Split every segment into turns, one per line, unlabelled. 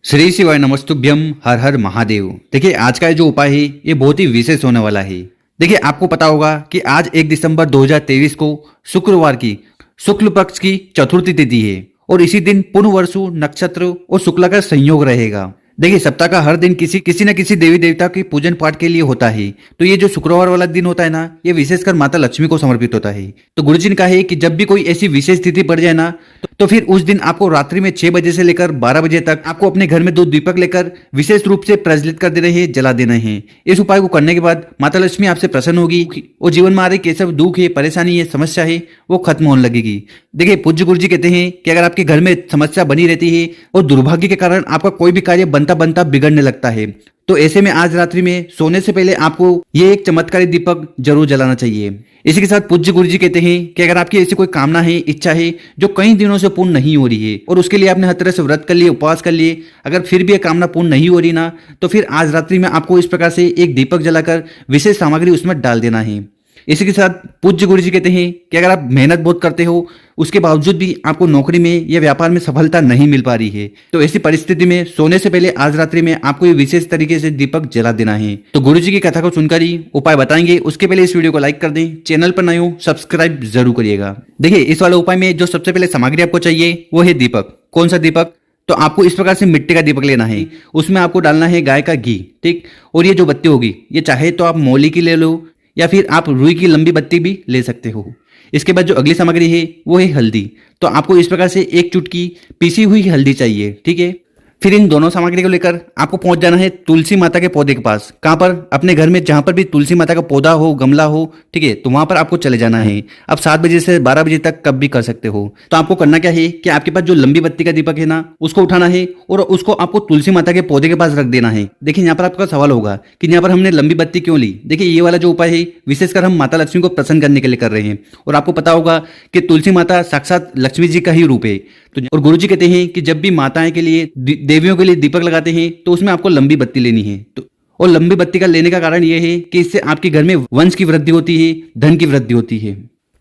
श्री शिवाय नमस्तुभ्यम हर हर महादेव। देखिए आज का जो उपाय है ये बहुत ही विशेष होने वाला है। देखिए आपको पता होगा कि आज 1 दिसंबर 2023 को शुक्रवार की शुक्ल पक्ष की चतुर्थी तिथि है और इसी दिन पुनर्वसु नक्षत्र और शुक्ला का संयोग रहेगा। देखिए सप्ताह का हर दिन किसी न किसी देवी देवता के पूजन पाठ के लिए होता है। तो ये जो शुक्रवार वाला दिन होता है ना, ये विशेषकर माता लक्ष्मी को समर्पित होता है। तो गुरुजी ने कहा है कि जब भी कोई ऐसी विशेष तिथि पड़ जाए ना, तो फिर उस दिन आपको रात्रि में 6 बजे से लेकर 12 बजे तक आपको अपने घर में 2 दीपक लेकर विशेष रूप से प्रज्वलित कर देने हैं, जला देने हैं। इस उपाय को करने के बाद माता लक्ष्मी आपसे प्रसन्न होगी और जीवन में आ रही कैसा दुख है, परेशानी है, समस्या है, वो खत्म होने लगेगी। देखिए पूज्य गुरुजी कहते हैं कि अगर आपके घर में समस्या बनी रहती है और दुर्भाग्य के कारण आपका कोई भी कार्य बनता बिगड़ने लगता है, तो ऐसे में आज रात्रि में सोने से पहले आपको ये एक चमत्कारी दीपक जरूर जलाना चाहिए। इसी के साथ पूज्य गुरुजी कहते हैं कि अगर आपकी ऐसी कोई कामना है, इच्छा है जो कई दिनों से पूर्ण नहीं हो रही है और उसके लिए आपने हर तरह से व्रत कर लिए, उपवास कर लिए, अगर फिर भी यह कामना पूर्ण नहीं हो रही ना, तो फिर आज रात्रि में आपको इस प्रकार से एक दीपक जलाकर विशेष सामग्री उसमें डाल देना है। इसी के साथ पूज्य गुरुजी कहते हैं कि अगर आप मेहनत बहुत करते हो, उसके बावजूद भी आपको नौकरी में या व्यापार में सफलता नहीं मिल पा रही है, तो ऐसी परिस्थिति में सोने से पहले आज रात्रि में आपको ये विशेष तरीके से दीपक जला देना है। तो गुरुजी की कथा को सुनकर ही उपाय बताएंगे, उसके पहले इस वीडियो को लाइक कर दें, चैनल पर नए हो सब्सक्राइब जरूर करिएगा। देखिए इस वाले उपाय में जो सबसे पहले सामग्री आपको चाहिए वो है दीपक। कौन सा दीपक? तो आपको इस प्रकार से मिट्टी का दीपक लेना है, उसमें आपको डालना है गाय का घी, ठीक। और ये जो बत्ती होगी, ये चाहे तो आप मौली की ले लो या फिर आप रुई की लंबी बत्ती भी ले सकते हो। इसके बाद जो अगली सामग्री है वो है हल्दी। तो आपको इस प्रकार से 1 चुटकी पीसी हुई हल्दी चाहिए, ठीक है। फिर इन दोनों सामग्री को लेकर आपको पहुंच जाना है तुलसी माता के पौधे के पास। कहां पर? अपने घर में जहां पर भी तुलसी माता का पौधा हो, गमला हो, ठीक है, तो वहां पर आपको चले जाना है। अब 7 बजे से 12 बजे तक कब भी कर सकते हो। तो आपको करना क्या है कि आपके पास जो लंबी बत्ती का दीपक है ना, उसको उठाना है और उसको आपको तुलसी माता के पौधे के पास रख देना है। देखिए यहाँ पर आपका सवाल होगा कि यहाँ पर हमने लंबी बत्ती क्यों ली। देखिए ये वाला जो उपाय है विशेषकर हम माता लक्ष्मी को प्रसन्न करने के लिए कर रहे हैं और आपको पता होगा कि तुलसी माता साक्षात लक्ष्मी जी का ही रूप है। तो और गुरुजी कहते हैं कि जब भी माताएं के लिए, देवियों के लिए दीपक लगाते हैं तो उसमें आपको लंबी बत्ती लेनी है। तो और लंबी बत्ती का लेने का कारण यह है कि इससे आपके घर में वंश की वृद्धि होती है, धन की वृद्धि होती है।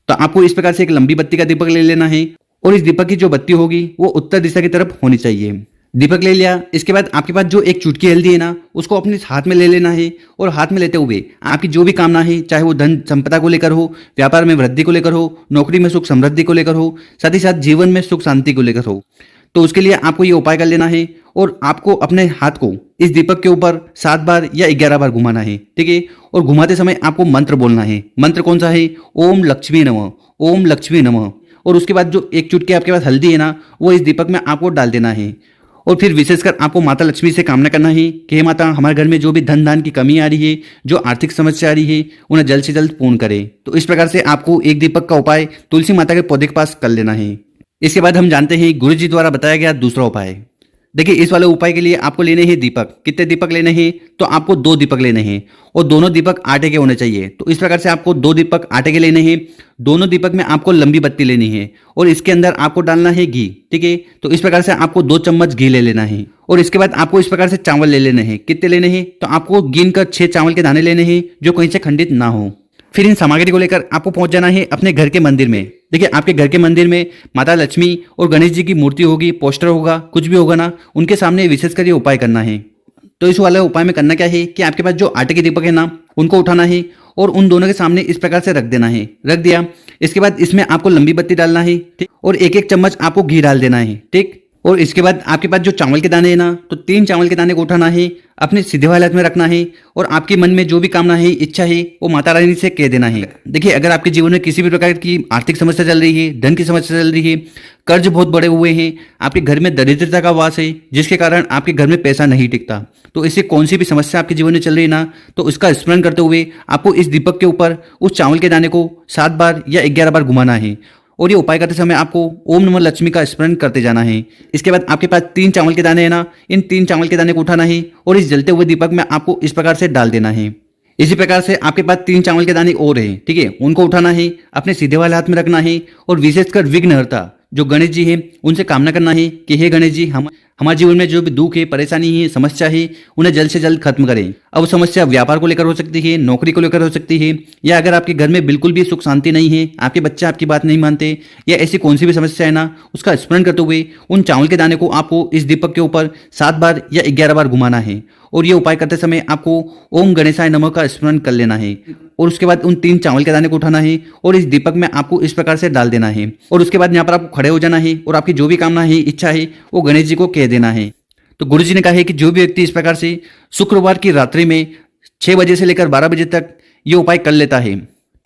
तो आपको इस प्रकार से एक लंबी बत्ती का दीपक ले लेना है और इस दीपक की जो बत्ती होगी वो उत्तर दिशा की तरफ होनी चाहिए। दीपक ले लिया, इसके बाद आपके पास जो 1 चुटकी हल्दी है ना, उसको अपने हाथ में ले लेना है और हाथ में लेते हुए आपकी जो भी कामना है, चाहे वो धन संपदा को लेकर हो, व्यापार में वृद्धि को लेकर हो, नौकरी में सुख समृद्धि को लेकर हो, साथ ही साथ जीवन में सुख शांति को लेकर हो, तो उसके लिए आपको ये उपाय कर लेना है और आपको अपने हाथ को इस दीपक के ऊपर 7 बार या 11 बार घुमाना है, ठीक है। और घुमाते समय आपको मंत्र बोलना है। मंत्र कौन सा है? ओम लक्ष्मी नमः, ओम लक्ष्मी नमः। और उसके बाद जो 1 चुटकी आपके पास हल्दी है ना, वो इस दीपक में आपको डाल देना है। और फिर विशेषकर आपको माता लक्ष्मी से कामना करना है कि हे माता, हमारे घर में जो भी धन दान की कमी आ रही है, जो आर्थिक समस्या आ रही है, उन्हें जल्द से जल्द पूर्ण करें। तो इस प्रकार से आपको एक दीपक का उपाय तुलसी माता के पौधे के पास कर लेना है। इसके बाद हम जानते हैं गुरु जी द्वारा बताया गया दूसरा उपाय। देखिए इस वाले उपाय के लिए आपको लेने हैं दीपक। कितने दीपक लेने हैं? तो आपको 2 दीपक लेने हैं और दोनों दीपक आटे के होने चाहिए। तो इस प्रकार से आपको 2 दीपक आटे के लेने हैं। दोनों दीपक में आपको लंबी बत्ती लेनी है और इसके अंदर आपको डालना है घी, ठीक है। तो इस प्रकार से आपको 2 चम्मच घी ले लेना है और इसके बाद आपको इस प्रकार से चावल ले लेने हैं। कितने लेने हैं? तो आपको गिन कर 6 चावल के दाने लेने हैं जो कहीं से खंडित ना हो। फिर इन सामग्री को लेकर आपको पहुंच जाना है अपने घर के मंदिर में। देखिए आपके घर के मंदिर में माता लक्ष्मी और गणेश जी की मूर्ति होगी, पोस्टर होगा, कुछ भी होगा ना, उनके सामने विशेषकर ये उपाय करना है। तो इस वाले उपाय में करना क्या है कि आपके पास जो आटे के दीपक है ना, उनको उठाना है और उन दोनों के सामने इस प्रकार से रख देना है। रख दिया, इसके बाद इसमें आपको लंबी बत्ती डालना है, ठीक, और 1-1 चम्मच आपको घी डाल देना है, ठीक। और इसके बाद आपके पास जो चावल के दाने है ना, तो 3 चावल के दाने को उठाना है, अपने सीधे वाले हाथ में रखना है और आपके मन में जो भी कामना है, इच्छा है, वो माता रानी से कह देना है। देखिए अगर आपके जीवन में किसी भी प्रकार की आर्थिक समस्या चल रही है, धन की समस्या चल रही है, कर्ज बहुत बड़े हुए हैं, आपके घर में दरिद्रता का वास है जिसके कारण आपके घर में पैसा नहीं टिकता, तो इससे कौन सी भी समस्या आपके जीवन में चल रही है ना, तो उसका स्मरण करते हुए आपको इस दीपक के ऊपर उस चावल के दाने को 7 बार या 11 बार घुमाना है और ये उपाय करते समय आपको ओम नमः लक्ष्मी का स्मरण करते जाना है। इसके बाद आपके पास 3 चावल के दाने हैं ना, इन 3 चावल के दाने को उठाना है और इस जलते हुए दीपक में आपको इस प्रकार से डाल देना है। इसी प्रकार से आपके पास 3 चावल के दाने और हैं, ठीक है, उनको उठाना है, अपने सीधे वाले हाथ में रखना है और विशेषकर विघ्नहर्ता जो गणेश जी है उनसे कामना करना है कि हे गणेश जी, हम हमारे जीवन में जो भी दुख है, परेशानी है, समस्या है, उन्हें जल्द से जल्द खत्म करें। अब वो समस्या व्यापार को लेकर हो सकती है, नौकरी को लेकर हो सकती है, या अगर आपके घर में बिल्कुल भी सुख शांति नहीं है, आपके बच्चे आपकी बात नहीं मानते, या ऐसी कौन सी भी समस्या है ना, उसका स्मरण करते हुए उन चावल के दाने को आपको इस दीपक के ऊपर 7 बार या 11 बार घुमाना है। और ये उपाय करते समय आपको ओम गणेशाय नमः का स्मरण कर लेना है। और उसके बाद उन 3 चावल के दाने को उठाना है और इस दीपक में आपको इस प्रकार से डाल देना है। और उसके बाद यहाँ पर आपको खड़े हो जाना है और आपकी जो भी कामना है, इच्छा है, वो गणेश जी को कह देना है। तो गुरु जी ने कहा है कि जो भी व्यक्ति इस प्रकार से शुक्रवार की रात्रि में 6 बजे से लेकर 12 बजे तक ये उपाय कर लेता है,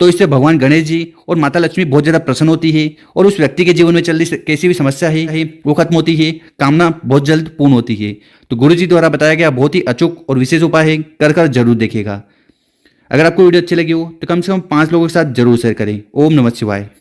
तो इससे भगवान गणेश जी और माता लक्ष्मी बहुत ज़्यादा प्रसन्न होती है और उस व्यक्ति के जीवन में चल रही कैसी भी समस्या है वो खत्म होती है, कामना बहुत जल्द पूर्ण होती है। तो गुरु जी द्वारा बताया गया बहुत ही अचूक और विशेष उपाय है, कर जरूर देखेगा। अगर आपको वीडियो अच्छी लगी हो तो कम से कम 5 लोगों के साथ जरूर शेयर करें। ओम नमः शिवाय।